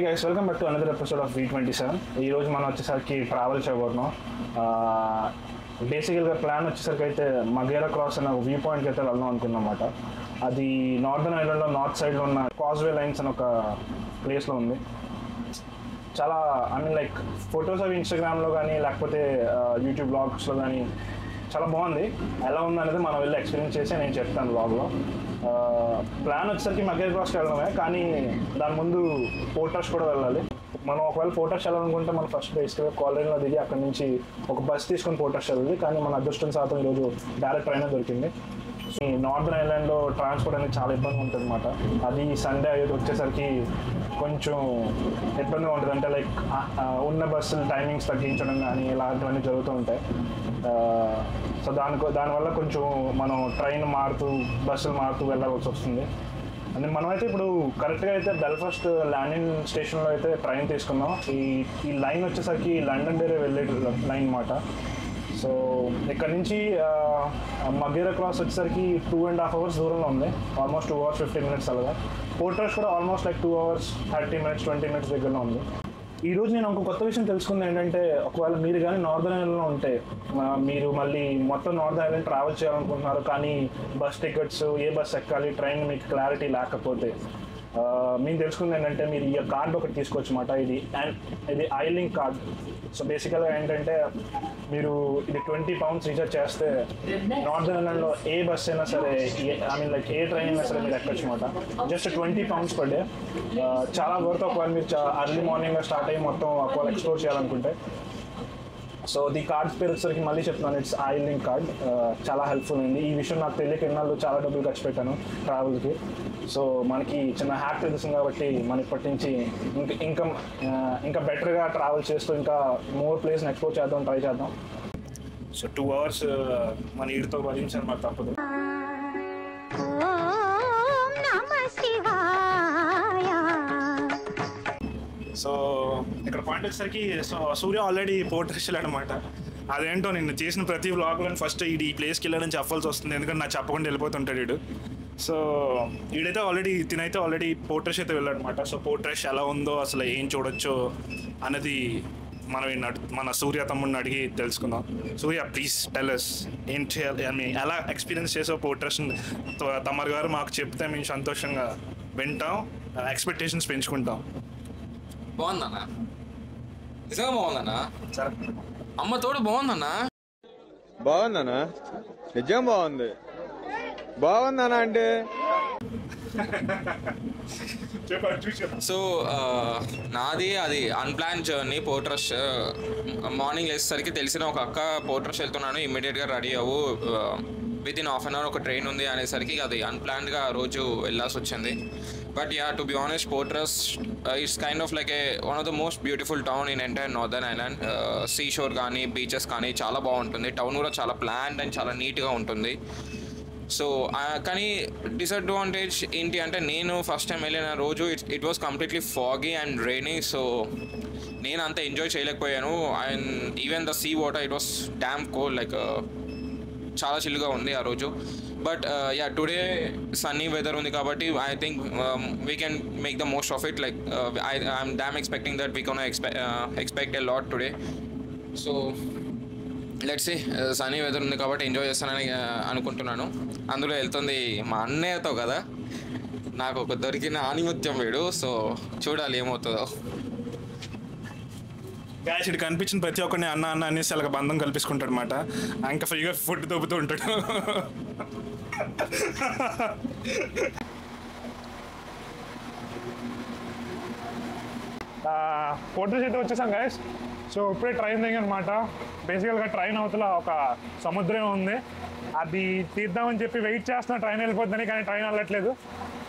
guys, welcome back to another episode of V27. ఈ రోజు మనం వచ్చేసరికి ట్రావెల్ చేయబోతున్నాం. బేసికల్గా ప్లాన్ వచ్చేసరికి అయితే మగేరా క్రాస్ అనే వ్యూ పాయింట్కి అయితే వెళ్దాం అనుకున్నాం అన్నమాట. అది నార్దర్న్ ఐలాండ్లో నార్త్ సైడ్లో ఉన్న కాజ్వే లైన్స్ అని ఒక ప్లేస్లో ఉంది. చాలా లైక్ ఫొటోస్ అవి ఇన్స్టాగ్రామ్లో కానీ లేకపోతే యూట్యూబ్ బ్లాగ్స్లో కానీ చాలా బాగుంది. ఎలా ఉందనేది మనం వెళ్ళి ఎక్స్పీరియన్స్ చేసి నేను చెప్తాను బ్లాగ్లో. ప్లాన్ వచ్చేసరికి మగేరా క్రాస్కి వెళ్ళడమే, కానీ దాని ముందు పోర్టర్స్ కూడా వెళ్ళాలి. మనం ఒకవేళ పోర్టర్స్ వెళ్ళాలనుకుంటే మనం ఫస్ట్ బేసిక్గా కాలనీలో దిగి అక్కడ నుంచి ఒక బస్ తీసుకొని పోర్టర్స్ వెళ్ళాలి. కానీ మన అదృష్టం శాతం ఈరోజు డైరెక్ట్ ట్రైన్ దొరికింది. ఈ నార్దర్న్ ఐలాండ్లో ట్రాన్స్పోర్ట్ అనేది చాలా ఇబ్బంది ఉంటుంది అన్నమాట. అది సండే వచ్చేసరికి కొంచెం ఇబ్బందిగా ఉంటుంది. అంటే లైక్ ఉన్న బస్సులు టైమింగ్స్ తగ్గించడం కానీ ఇలాంటివన్నీ జరుగుతూ ఉంటాయి. సో దానివల్ల కొంచెం మనం ట్రైన్ మారుతూ బస్సులు మారుతూ వెళ్ళాల్సి వస్తుంది. అంటే మనమైతే ఇప్పుడు కరెక్ట్గా అయితే బెల్ఫాస్ట్ ల్యాండింగ్ స్టేషన్లో అయితే ట్రైన్ తీసుకున్నాం. ఈ లైన్ వచ్చేసరికి లండన్ డైరీ వెళ్ళే లైన్ అన్నమాట. సో ఇక్కడ నుంచి మగేరా క్రాస్ వచ్చేసరికి 2.5 hours దూరంలో ఉంది. ఆల్మోస్ట్ 2 hours 15 minutes అలాగా. పోర్టర్స్ కూడా almost like 2 hours 30 minutes 20 minutes దగ్గరలో ఉంది. ఈరోజు నేను ఒక కొత్త విషయం తెలుసుకుంది ఏంటంటే, ఒకవేళ మీరు కానీ నార్దర్న్ ఐలాండ్లో ఉంటే మీరు మళ్ళీ మొత్తం నార్దర్న్ ఐలాండ్ ట్రావెల్ చేయాలనుకుంటున్నారు, కానీ బస్ టికెట్స్ ఏ బస్ ఎక్కాలి ట్రైన్ మీకు క్లారిటీ లేకపోతే మేము తెలుసుకుంది ఏంటంటే, మీరు ఈ కార్డ్ ఒకటి తీసుకోవచ్చు అన్నమాట. ఇది ఐలింక్ కార్డ్. సో బేసికల్గా ఏంటంటే మీరు ఇది £20 రీఛార్జ్ చేస్తే నార్దర్న్ ఐలాండ్లో ఏ బస్ అయినా సరే లైక్ ఏ ట్రైన్ అయినా సరే మీరు ఎక్కొచ్చు అన్నమాట. Just £20 per day. చాలా వర్త్. ఒకవేళ మీరు అర్లీ మార్నింగ్గా స్టార్ట్ అయ్యి మొత్తం ఒకవేళ ఎక్స్ప్లోర్ చేయాలనుకుంటే. సో ది కార్డ్స్ పేరు వచ్చేసరికి మళ్ళీ చెప్తున్నాను, ఇట్స్ ఐలింక్ కార్డ్. చాలా హెల్ప్ఫుల్ అయింది. ఈ విషయం నాకు తెలియక ఎన్నాళ్ళు చాలా డబ్బులు ఖర్చు పెట్టాను ట్రావెల్కి. సో మనకి చిన్న హ్యాక్ తెలుస్తుంది కాబట్టి మనం ఇప్పటి నుంచి ఇంకా బెటర్గా ట్రావెల్ చేస్తూ ఇంకా మోర్ ప్లేస్ని ఎక్స్ప్లోర్ చేద్దాం, ట్రై చేద్దాం. సో 2 hours మన ఈడితో భరించాను, మరి తప్పదు. సో ఇక్కడ పాయింట్ వచ్చేసరికి సూర్య ఆల్రెడీ పోర్టర్స్ వెళ్ళాడనమాట. అదేంటో నేను చేసిన ప్రతి వ్లాగ్లో ఫస్ట్ ఈ ప్లేస్కి వెళ్ళాడని చెప్పాల్సి వస్తుంది, ఎందుకంటే నాకు చెప్పకుండా వెళ్ళిపోతుంటాడు వీడు. సో వీడైతే ఆల్రెడీ పోర్టర్స్ అయితే వెళ్ళాడనమాట. సో పోర్టర్స్ ఎలా ఉందో అసలు ఏం చూడొచ్చో అన్నది మనం మన సూర్య తమ్ముడిని అడిగి తెలుసుకుందాం. సూర్య, ప్లీజ్ టెల్ us ఏంటి ఎలా ఎక్స్పీరియన్స్ చేసావు పోర్టర్స్. తమరు గారు మాకు చెప్తే మేము సంతోషంగా వింటాం, ఎక్స్పెక్టేషన్స్ పెంచుకుంటాం. బాగుందన్నా, నిజంగా బాగుందన్నా. సరే, అమ్మ తోడు బాగుందన్నా. బాగుందన్నా, నిజం బాగుందన్నా. అంటే సో నాది అది అన్ప్లాన్ జర్నీ. పోర్ట్రస్ మార్నింగ్ లేచేసరికి తెలిసిన ఒక అక్క పోర్ట్రస్ వెళ్తున్నాను, ఇమ్మీడియట్గా రెడీ అవ్వు, విత్ ఇన్ ½ an hour ఒక ట్రైన్ ఉంది అనేసరికి అది అన్ప్లాన్డ్గా ఆ రోజు వెళ్ళాల్సి వచ్చింది. But ya, to be honest, Portrush it's kind of like one of the most beautiful town in entire northern island. Sea shore కానీ బీచెస్ కానీ చాలా బాగుంటుంది. టౌన్ కూడా చాలా ప్లాన్డ్ అండ్ చాలా నీట్గా ఉంటుంది. సో కానీ డిసడ్వాంటేజ్ ఏంటి అంటే, నేను ఫస్ట్ టైం వెళ్ళిన రోజు it was completely foggy and rainy. So నేను అంత ఎంజాయ్ చేయలేకపోయాను. And even the sea water it was damn cold, like చాలా చిల్లుగా ఉంది ఆ రోజు. But yeah, today sunny weather ఉంది కాబట్టి I think we can make the most of it. Like I'm damn expecting that we can expect a lot today. So let's see, sunny weather ఉంది కాబట్టి enjoy చేస్తానని అనుకుంటున్నాను. అందులో వెళ్తుంది మా అన్నయ్యతో కదా, నాకు ఒక దొరికిన ఆనిముత్యం వీడు. సో చూడాలి ఏమవుతుందో. గ్యాస్ ఇటు కనిపించిన ప్రతి ఒక్కరిని అన్న అనేసి అలాగ బంధం కల్పించుకుంటాడు అనమాట. ఇంకా ఫ్రీగా ఫుడ్ దొబ్బుతూ ఉంటాడు. పోర్ట్రస్ అయితే వచ్చేసాం గైస్. సో ఇప్పుడే ట్రైన్ దిగనమాట. బేసికల్గా ట్రైన్ అవతల ఒక సముద్రం ఉంది, అది తీద్దామని చెప్పి వెయిట్ చేస్తున్నా ట్రైన్ వెళ్ళిపోద్దని, కానీ ట్రైన్ వెళ్ళట్లేదు.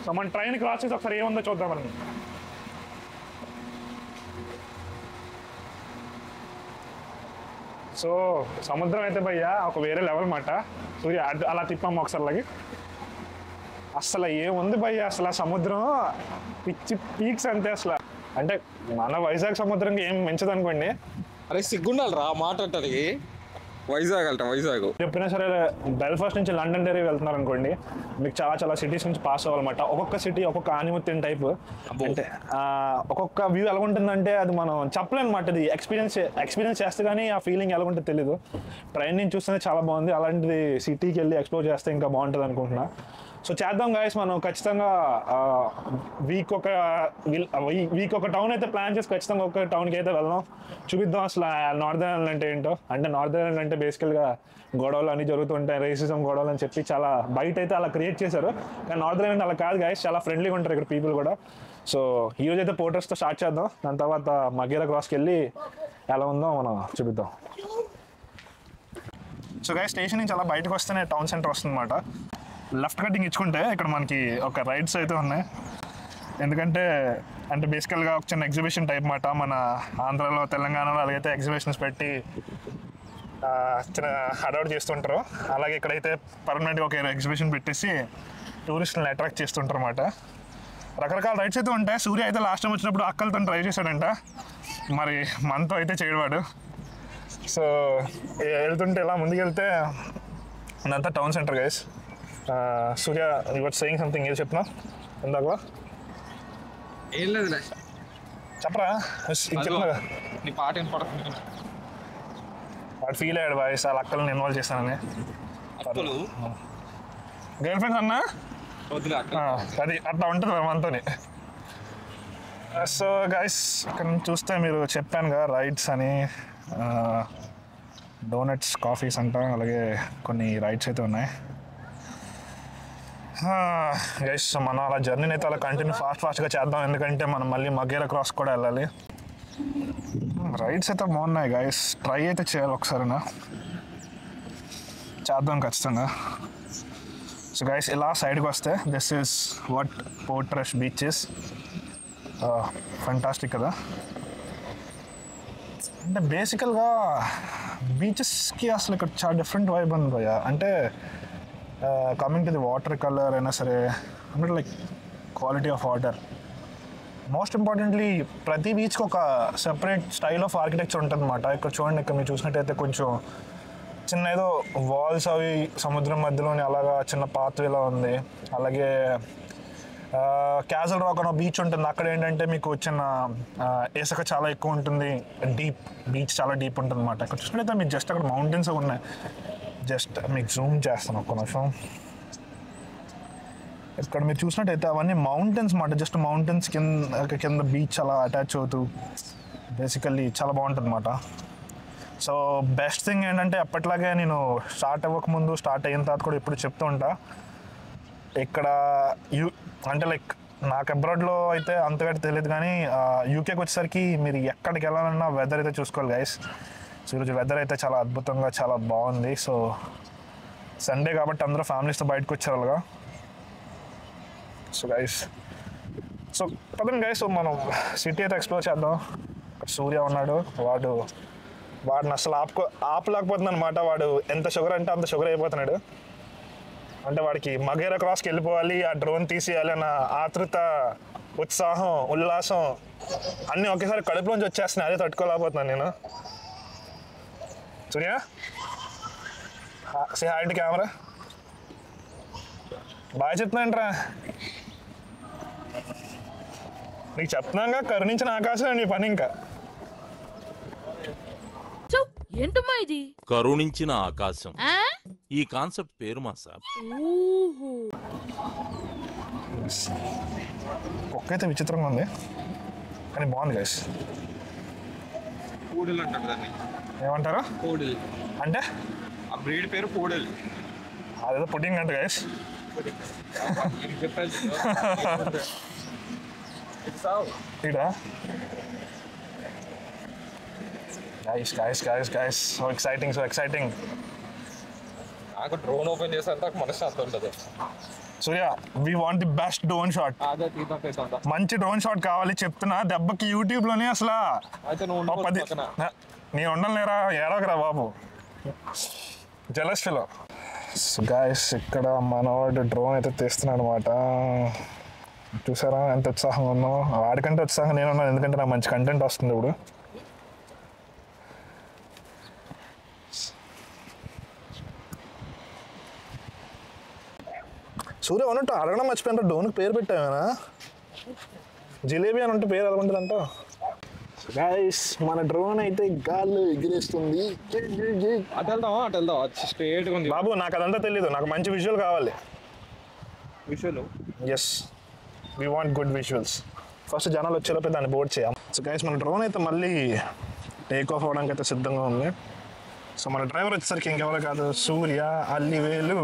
సో మన ట్రైన్ క్రాస్ చేసి ఒకసారి ఏముందో చూద్దామని. సో సముద్రం అయితే భయ్యా ఒక వేరే లెవెల్ మాట. సూర్య అలా తిప్పాము ఒకసారి. అసలు ఏముంది భయ్యా, అసలు ఆ సముద్రం పిచ్చి పీక్స్ అంతే. అసలు అంటే మన వైజాగ్ సముద్రంకి ఏం మంచిది అనుకోండి. అరే సిగ్గుండాలి రా మాట్లాడటానికి. వైజాగ్ వెళ్తాం. వైజాగ్ ఎప్పుడైనా సరే బెల్ఫాస్ట్ నుంచి లండన్ డైరీ వెళ్తున్నారు అనుకోండి, మీకు చాలా చాలా సిటీస్ నుంచి పాస్ అవ్వాలన్నమాట. ఒక్కొక్క సిటీ ఒక్కొక్క ఆనిముత్యం టైప్. అంటే ఒక్కొక్క వ్యూ ఎలా ఉంటుందంటే అది మనం చెప్పలేమన్నమాట. ఇది ఎక్స్పీరియన్స్ చేస్తే కానీ ఆ ఫీలింగ్ ఎలా ఉంటుందో తెలీదు. ట్రైన్ నుంచి చూస్తేనే చాలా బాగుంది. అలాంటిది సిటీకి వెళ్ళి ఎక్స్ప్లోర్ చేస్తే ఇంకా బాగుంటుంది అనుకుంటున్నా. సో చేద్దాం గాయస్, మనం ఖచ్చితంగా వీక్ ఒక టౌన్ అయితే ప్లాన్ చేసి ఖచ్చితంగా ఒక టౌన్కి అయితే వెళ్దాం. చూపిద్దాం అసలు నార్దర్న్ ఐర్లాండ్ అంటే ఏంటో. అంటే నార్దర్న్ ఐర్లాండ్ అంటే బేసికల్గా గొడవలు అన్నీ జరుగుతుంటాయి, రేసిజం గొడవలు అని చెప్పి చాలా బయట అయితే అలా క్రియేట్ చేశారు. కానీ నార్దర్న్ ఐర్లాండ్ అలా కాదు గాయస్, చాలా ఫ్రెండ్లీగా ఉంటారు ఇక్కడ పీపుల్ కూడా. సో ఈరోజు అయితే పోర్టర్స్తో స్టార్ట్ చేద్దాం. దాని తర్వాత మగేరా క్రాస్కి వెళ్ళి ఎలా ఉందో మనం చూపిద్దాం. సో గాయస్, స్టేషన్ నుంచి అలా బయటకు వస్తేనే టౌన్ సెంటర్ వస్తుంది అన్నమాట. లెఫ్ట్ కటింగ్ ఇచ్చుకుంటే ఇక్కడ మనకి ఒక రైడ్స్ అయితే ఉన్నాయి. ఎందుకంటే అంటే బేసికల్గా ఒక చిన్న ఎగ్జిబిషన్ టైప్ మాట. మన ఆంధ్రాలో తెలంగాణలో అలాగైతే ఎగ్జిబిషన్స్ పెట్టి చిన్న హడౌట్ చేస్తుంటారు, అలాగే ఇక్కడైతే పర్మనెంట్గా ఒక ఎగ్జిబిషన్ పెట్టేసి టూరిస్టులను అట్రాక్ట్ చేస్తుంటారు అన్నమాట. రకరకాల రైడ్స్ అయితే ఉంటాయి. సూర్య అయితే లాస్ట్ టైం వచ్చినప్పుడు అక్కలతో ట్రై చేశాడంట, మరి మనతో అయితే చేయడవాడు. సో వెళ్తుంటే ఇలా ముందుకు వెళ్తే అదంతా town centre guys. Surya you were saying something, ఏది చెప్తున్నా ఇందాక? ఏం లేదు, చెప్పరా. చెప్తున్నా నీ పాట వినపడుతుంది. వాడు ఫీల్ అయ్యాడు బాయ్స్, వాళ్ళ అక్కలను ఇన్వాల్వ్ చేస్తానని. గర్ల్ ఫ్రెండ్స్ అన్నా అది అట్లా ఉంటుంది మనతోని. సో గైస్, ఇక్కడ చూస్తే మీరు చెప్పానుగా రైడ్స్ అని, డోనట్స్, కాఫీస్ అంట, అలాగే కొన్ని రైడ్స్ అయితే ఉన్నాయి గైస్. సో మనం అలా జర్నీని అయితే అలా కంటిన్యూ ఫాస్ట్గా చేద్దాం, ఎందుకంటే మనం మళ్ళీ మగేరా క్రాస్ కూడా వెళ్ళాలి. రైడ్స్ అయితే బాగున్నాయి గైస్, ట్రై అయితే చేయాలి ఒకసారినా, చేద్దాం ఖచ్చితంగా. సో గైస్, ఇలా సైడ్కి వస్తే this is what Portrush beaches. Fantastic కదా. అంటే బేసికల్గా బీచెస్కి అసలు ఇక్కడ చాలా డిఫరెంట్ వైబ్ ఉంది భయ్యా. అంటే coming to the water colour అయినా సరే, అంటే like quality of water. Most importantly ప్రతి బీచ్కి ఒక సెపరేట్ స్టైల్ ఆఫ్ ఆర్కిటెక్చర్ ఉంటుంది అన్నమాట. ఇక్కడ చూడండి, ఇక్కడ మీరు చూసినట్టయితే కొంచెం చిన్న ఏదో వాల్స్ అవి సముద్రం మధ్యలోని అలాగా చిన్న పాత్వేలా ఉంది. అలాగే క్యాజల్ రాక్ అనే బీచ్ ఉంటుంది, అక్కడ ఏంటంటే మీకు చిన్న ఇసుక చాలా ఎక్కువ ఉంటుంది, డీప్ బీచ్ చాలా డీప్ ఉంటుంది అన్నమాట. ఇక్కడ చూసినట్టయితే మీకు జస్ట్ అక్కడ మౌంటైన్స్ ఉన్నాయి. జస్ట్ మీకు జూమ్ చేస్తాను ఒక్క నిమిషం. ఇక్కడ మీరు చూసినట్టయితే అవన్నీ మౌంటైన్స్ మాట. జస్ట్ మౌంటైన్స్ కింద బీచ్ అలా అటాచ్ అవుతూ బేసికల్లీ చాలా బాగుంటుంది అన్నమాట. సో బెస్ట్ థింగ్ ఏంటంటే అప్పట్లాగే నేను స్టార్ట్ అవ్వకముందు, స్టార్ట్ అయిన తర్వాత కూడా ఇప్పుడు చెప్తూ ఉంటా, ఇక్కడ అంటే లైక్ నాకు అబ్రాడ్లో అయితే అంతగా తెలియదు, కానీ యూకేకి వచ్చేసరికి మీరు ఎక్కడికి వెళ్ళాలన్నా వెదర్ అయితే చూసుకోవాలి గైస్. సో ఈరోజు వెదర్ అయితే చాలా అద్భుతంగా చాలా బాగుంది. సో సండే కాబట్టి అందరూ ఫ్యామిలీస్తో బయటకు వచ్చారు అలాగా. సో గైస్, సో పదండి గైస్, సో మనం సిటీ అయితే ఎక్స్ప్లోర్ చేద్దాం. సూర్య ఉన్నాడు, వాడిని అసలు ఆపలేకపోతుంది అనమాట. వాడు ఎంత షుగర్ అంటే అంత షుగర్ అయిపోతున్నాడు. అంటే వాడికి మగేరా క్రాస్కి వెళ్ళిపోవాలి, ఆ డ్రోన్ తీసేయాలి అన్న ఆతృత, ఉత్సాహం, ఉల్లాసం అన్నీ ఒకేసారి కడుపులోంచి వచ్చేస్తున్నాయి. అదే తట్టుకోలేకపోతున్నాను నేను. సూర్య, సే హాయ్ టు కెమెరా. బాగా చెప్తున్నాంట్రా, నీకు చెప్తున్నాగా, కరుణించిన ఆకాశం నీ పని. ఇంకా ఏంటమ్మా ఇది? కరుణించిన ఆకాశం, ఈ కాన్సెప్ట్ పేరు మా సాబ్. కుక్క అయితే విచిత్రంగా ఉంది, కానీ బాగుంది గైస్. పూడల్ అంటారు దాన్ని. ఏమంటారు? పూడల్ అంటే ఆ బ్రీడ్ పేరు పూడల్. అదేదో పుడ్డింగ్ అంట గైస్. ఇడా గైస్, సో ఎక్సైటింగ్. నాకు డ్రోన్ ఓపెన్ చేసేంత మనశ్శాంతి ఉంటుంది. Surya, we want the best drone shot. మంచి డ్రోన్ షాట్ కావాలి చెప్తున్నా. దెబ్బకి యూట్యూబ్లోనే అసలు నేను ఉండలేరా, ఏడవకరా బాబు, జలస్ ఫెలో. గైస్, ఇక్కడ మనవాడు డ్రోన్ అయితే తీస్తున్నాడు అనమాట. చూసారా ఎంత ఉత్సాహంగా ఉన్నాం? వాడికంటే ఉత్సాహంగా నేను ఉన్నాను, ఎందుకంటే నాకు మంచి కంటెంట్ వస్తుంది ఇప్పుడు. సూర్య ఉన్నట్టు అడగడం మర్చిపోయిన డ్రోన్కి పేరు పెట్టావేనా? జిలేబీ అని ఉంటే పేరు ఎలా ఉంటుందంట. గైస్ మన డ్రోన్ అయితే గాల్లో ఎగిరేస్తుంది. అటు వెళ్దాం స్ట్రేట్గా ఉంది. బాబు నాకు అదంతా తెలీదు, నాకు మంచి విజువల్ కావాలి. విషయాలు as we want good visuals. First జనాలు వచ్చేలోపే దాన్ని బోర్డ్ చేయాలి. సో గైస్ మన డ్రోన్ అయితే మళ్ళీ టేక్ ఆఫ్ అవ్వడానికి అయితే సిద్ధంగా ఉంది. సో మన డ్రైవర్ వచ్చేసరికి ఇంకెవరో కాదు, సూర్య అల్లివేలు.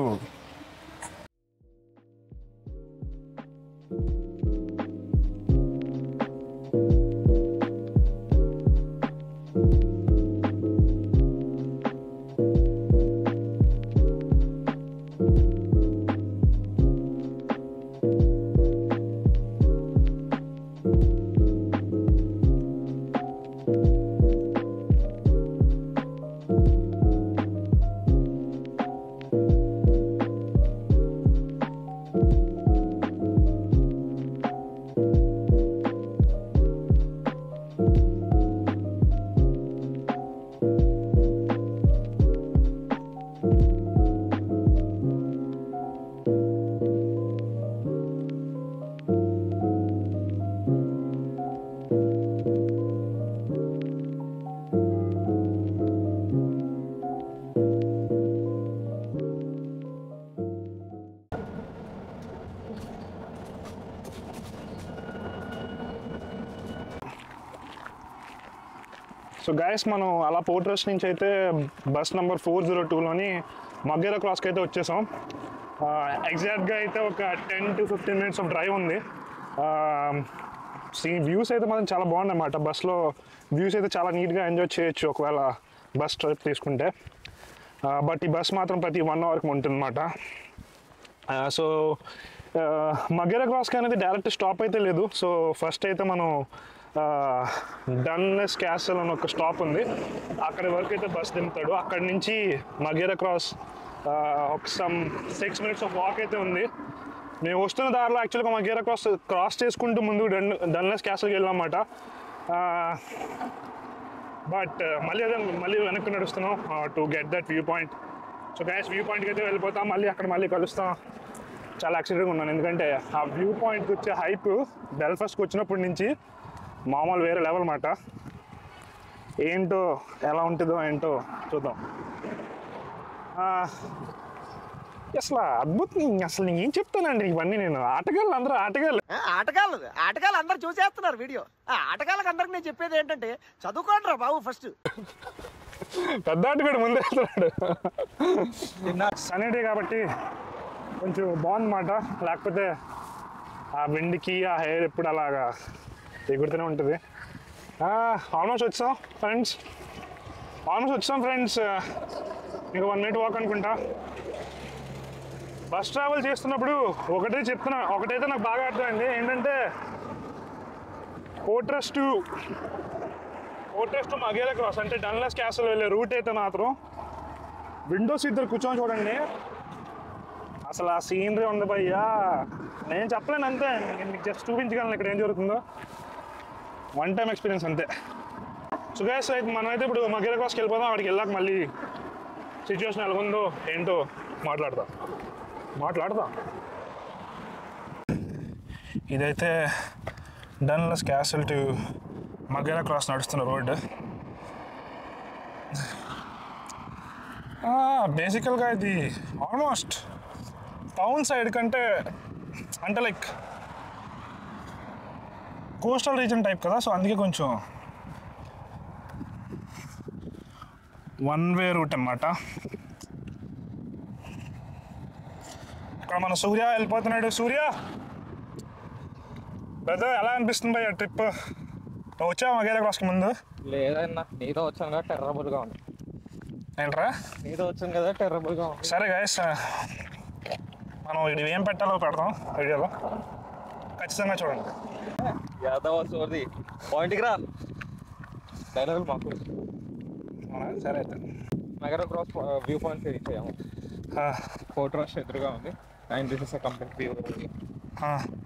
సో గైస్ మనం అలా పోర్ట్ ట్రస్ట్ నుంచి అయితే బస్ నెంబర్ 402లోని మగ్గేరా క్రాస్కి అయితే వచ్చేసాం. ఎగ్జాక్ట్గా అయితే ఒక 10 to 15 minutes ఆఫ్ డ్రైవ్ ఉంది. వ్యూస్ అయితే మాత్రం చాలా బాగున్నాయి అన్నమాట. బస్లో వ్యూస్ అయితే చాలా నీట్గా ఎంజాయ్ చేయొచ్చు ఒకవేళ బస్ ట్రిప్ తీసుకుంటే. బట్ ఈ బస్ మాత్రం ప్రతి 1 hourకి ఉంటుంది అన్నమాట. సో మగ్గేరా క్రాస్కి అనేది డైరెక్ట్ స్టాప్ అయితే లేదు. సో ఫస్ట్ అయితే మనం డన్లెస్ క్యాసల్ అని ఒక స్టాప్ ఉంది, అక్కడి వరకు అయితే బస్ దింపుతాడు. అక్కడి నుంచి మగ్గేరా క్రాస్ ఒక 6 minutes ఆఫ్ వాక్ అయితే ఉంది. మేము వస్తున్న దారిలో యాక్చువల్గా మగ్గేరా క్రాస్ చేసుకుంటూ ముందు డన్లెస్ క్యాసల్కి వెళ్ళామన్నమాట. బట్ మళ్ళీ వెనక్కి నడుస్తున్నాం to get that view point. So guys view పాయింట్కి అయితే వెళ్ళిపోతాం, మళ్ళీ కలుస్తాం. చాలా ఎక్సైటెడ్గా ఉన్నాను, ఎందుకంటే ఆ వ్యూ పాయింట్కి వచ్చే హైప్ బెల్ఫాస్ట్కి వచ్చినప్పటి నుంచి మామూలు వేరే లెవెల్ అన్నమాట. ఏంటో ఎలా ఉంటుందో ఏంటో చూద్దాం. అసలు అద్భుతం. అసలు నేను ఏం చెప్తానండి ఇవన్నీ, నేను ఆటగాళ్ళు అందరూ చూసేస్తున్నారు వీడియో. ఆటగాళ్ళకి అందరికి నేను చెప్పేది ఏంటంటే చదువుకోండి రా బాబు ఫస్ట్. పెద్ద ఆటగాడు ముందే వెళ్తున్నాడు. సనీ డే కాబట్టి కొంచెం బాగుందన్నమాట. లేకపోతే ఆ వెండికి ఆ హెయిర్ ఎప్పుడు అలాగా ఎగురుతూనే ఉంటుంది. ఆల్మోస్ట్ వచ్చాం ఫ్రెండ్స్. ఇంకా 1 minute వాక్ అనుకుంటా. బస్ ట్రావెల్ చేస్తున్నప్పుడు ఒకటైతే నాకు బాగా అర్థమైంది. ఏంటంటే పోర్ట్ ట్రస్ట్ టు మగ్గేరా క్రాస్ అంటే డన్లెస్ క్యాసల్ వెళ్ళే రూట్ అయితే మాత్రం విండో సీట్ దగ్గర కూర్చొని చూడండి, అసలు ఆ సీనరీ ఉంది భయ్యా. నేను చెప్పలేను అంతే, నేను మీకు జస్ట్ చూపించగలను ఇక్కడ ఏం జరుగుతుందో. 1 time ఎక్స్పీరియన్స్ అంతే. సో గైస్ మనమైతే ఇప్పుడు మగ్గేరా క్రాస్కి వెళ్ళిపోదాం. అక్కడికి వెళ్ళాక మళ్ళీ సిచ్యువేషన్ ఎలా ఉందో ఏంటో మాట్లాడదాం. ఇదైతే డన్లెస్ క్యాసల్ టు మగ్గేరా క్రాస్ నడుస్తున్న రోడ్. బేసికల్గా ఇది ఆల్మోస్ట్ టౌన్ సైడ్ కంటే అంటే లైక్ కోస్టల్ రీజన్ టైప్ కదా. సో అందుకే కొంచెం 1 way రూట్ అన్నమాట. ఇక్కడ మన సూర్య వెళ్ళిపోతున్నాడు. సూర్య బ్రదర్ ఎలా అనిపిస్తుంది భయ్య ట్రిప్? వచ్చావా మగ్గేరా క్రాస్కి ముందు? లేదన్నా, నీతో వచ్చాను కదా టెర్రబుల్గా ఉంది. ఏంట్రా? నీతో వచ్చాను కదా టెర్రబుల్గా ఉంది. సరే గైస్ మనం ఇది ఏం పెట్టాలో పెడతాం వీడియోలో, ఖచ్చితంగా చూడండి. యాదవ్ సోది పాయింట్కి రా డైలాగులు మాకు. సరే అయితే మగ్గేరా క్రాస్ వ్యూ పాయింట్ రీచ్ అయ్యాము. పోర్ట్ ట్రస్ట్ ఎదురుగా ఉంది and this is a complete view.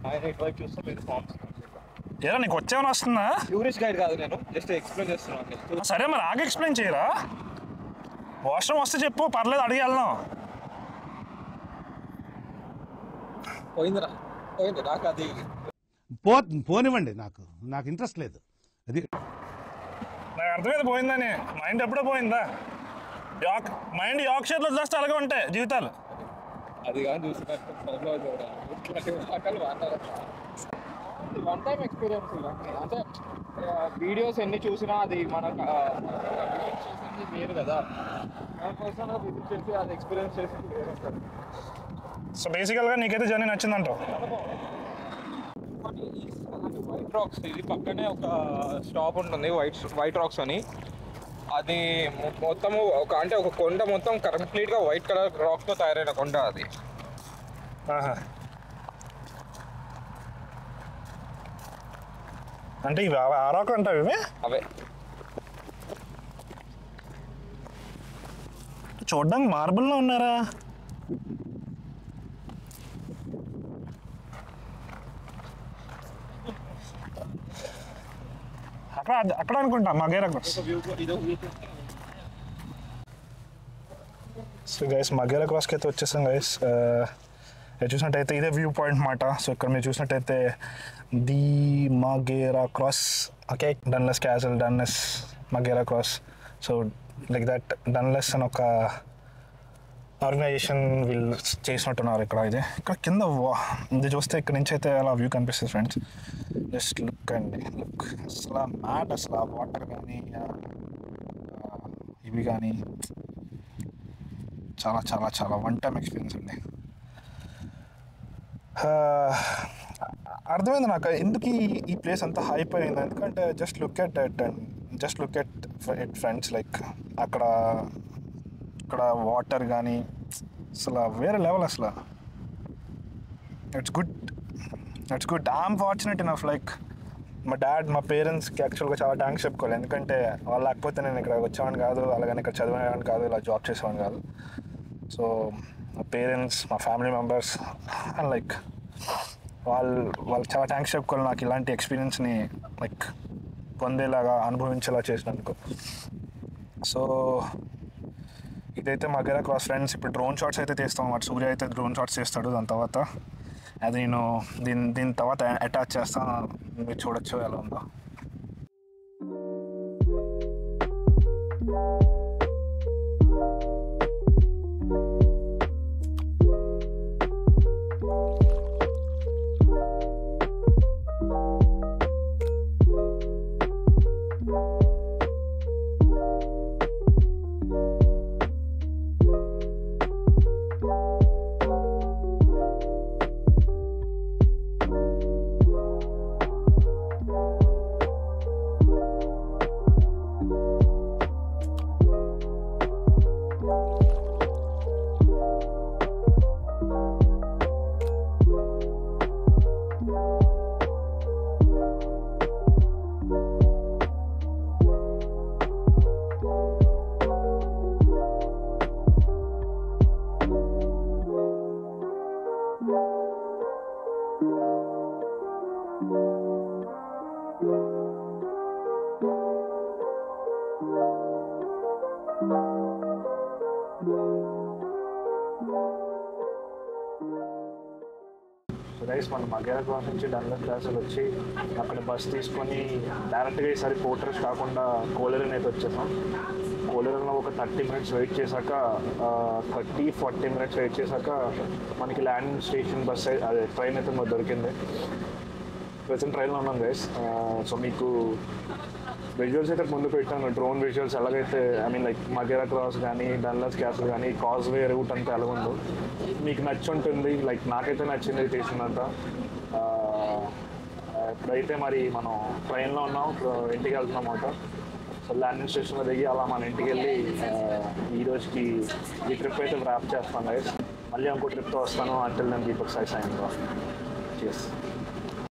ఆయన ఇటువైపు చూస్తే మీరు ఫార్మ్స్. ఏదో నీకు వచ్చేమని వస్తుందా? టూరిస్ట్ గైడ్ కాదు, నేను జస్ట్ ఎక్స్ప్లెయిన్ చేస్తున్నాను. సరే మరి ఆగి ఎక్స్ప్లెయిన్ చేయరా? వాష్రూమ్ వస్తే చెప్పు, పర్లేదు అడిగి వెళ్దాం. పోయిందిరా పోయింది నాకు అది పోనివ్వండి, నాకు ఇంట్రెస్ట్ లేదు. అది నాకు అర్థమైంది పోయిందని. మైండ్ ఎప్పుడో పోయిందా? మైండ్ యాక్షర్లో జస్ట్ అలాగే ఉంటాయి జీవితాలు. అది కానీ చూసినట్టు వన్ టైం ఎక్స్పీరియన్స్. అంటే వీడియోస్ ఎన్ని చూసినా అది మనకు చేసింది వేరు కదా. దానికోసం విజిట్ చేసి అది ఎక్స్పీరియన్స్ చేసింది వేరు ఉంటుంది. సో బేసికల్గా నీకైతే జర్నీ నచ్చిందంటావు? వైట్ రాక్స్, ఇది పక్కనే ఒక స్టాప్ ఉంటుంది వైట్ రాక్స్ అని. అది మొత్తము అంటే ఒక కొండ మొత్తం కంప్లీట్గా వైట్ కలర్ రాక్తో తయారైన కొండ అది. అంటే ఇవి ఆ రాక్ అంటావు? ఇవి అవే చూడడానికి మార్బుల్లో ఉన్నారా? అక్కడ అనుకుంటా మగేరా క్రాస్. సో గైస్ మగేరా క్రాస్కి అయితే వచ్చేసాం గైస్. చూసినట్టయితే ఇదే వ్యూ పాయింట్ మాట. సో ఇక్కడ మీరు చూసినట్టయితే the Maghera cross. Okay, Dunluce castle, Dunluce Maghera cross. So like that Dunluce అని ఒక ఆర్గనైజేషన్ వీళ్ళు చేసినట్టున్నారు ఇక్కడ. ఇక్కడ కింద ఇది చూస్తే ఇక్కడ నుంచి అయితే అలా వ్యూ కనిపిస్తుంది ఫ్రెండ్స్. జస్ట్ లుక్ అండి, లుక్. అసలు మ్యాట్, అసలు ఆ వాటర్ కానీ ఇవి కానీ చాలా చాలా చాలా వన్ టైం ఎక్స్పీరియన్స్ అండి. అర్థమైంది నాకు ఎందుకు ఈ ప్లేస్ అంతా హైప్ అయింది. ఎందుకంటే just look at it and just look at it friends. Like అక్కడ వాటర్ కానీ అసలు వేరే లెవెల్. అసలు it's good. I'm fortunate enough. Like మా పేరెంట్స్కి యాక్చువల్గా చాలా థ్యాంక్స్ చెప్పుకోవాలి. ఎందుకంటే వాళ్ళు లేకపోతే నేను ఇక్కడ వచ్చేవాడిని కాదు, అలాగని ఇక్కడ చదివేవాడిని కాదు, ఇలా జాబ్ చేసేవాడిని కాదు. సో మా పేరెంట్స్, మా ఫ్యామిలీ మెంబర్స్ అండ్ లైక్ వాళ్ళు చాలా థ్యాంక్స్ చెప్పుకోవాలి నాకు ఇలాంటి ఎక్స్పీరియన్స్ని లైక్ పొందేలాగా, అనుభవించేలా చేసినందుకు. సో ఇదైతే మగేరా క్రాస్ ఫ్రెండ్స్. ఇప్పుడు డ్రోన్ షాట్స్ అయితే తీస్తాం. వాడు సూర్య అయితే డ్రోన్ షాట్స్ చేస్తాడు. దాని తర్వాత అది నేను దీని తర్వాత అటాచ్ చేస్తాను. మీరు చూడొచ్చు ఎలా ఉందో. గైస్ మనం మగేరా క్రాస్ నుంచి డన్లెస్ క్యాసల్ వచ్చి అక్కడ బస్ తీసుకొని డైరెక్ట్గా ఈసారి పోర్ట్రస్ కాకుండా కోలేరన్ అయితే వచ్చేసాం. కోలేరన్లో ఒక 30 minutes వెయిట్ చేశాక 30-40 minutes వెయిట్ చేశాక మనకి ల్యాండింగ్ స్టేషన్ బస్ అదే ట్రైన్ అయితే మాకు దొరికింది. ప్రెసెంట్ ట్రైన్లో ఉన్నాం గైస్. సో మీకు విజువల్స్ అయితే ముందు పెట్టాను, డ్రోన్ విజువల్స్ ఎలాగైతే లైక్ మగేరా క్రాస్ కానీ డన్లెస్ క్యాసల్ కానీ కాజ్వే రూట్ అంతా ఎలాగుందో మీకు నచ్చి ఉంటుంది. లైక్ నాకైతే నచ్చింది తీసినంత. ఇప్పుడైతే మరి మనం ట్రైన్లో ఉన్నాం, ఇంటికి వెళ్తున్నాం అన్నమాట. సో ల్యాండింగ్ స్టేషన్లో దిగి అలా మన ఇంటికి వెళ్ళి ఈ రోజుకి ఈ ట్రిప్ అయితే ర్యాప్ చేస్తాను గైస్. మళ్ళీ ఇంకో ట్రిప్తో వస్తాను. Until then keep sign off. Cheers.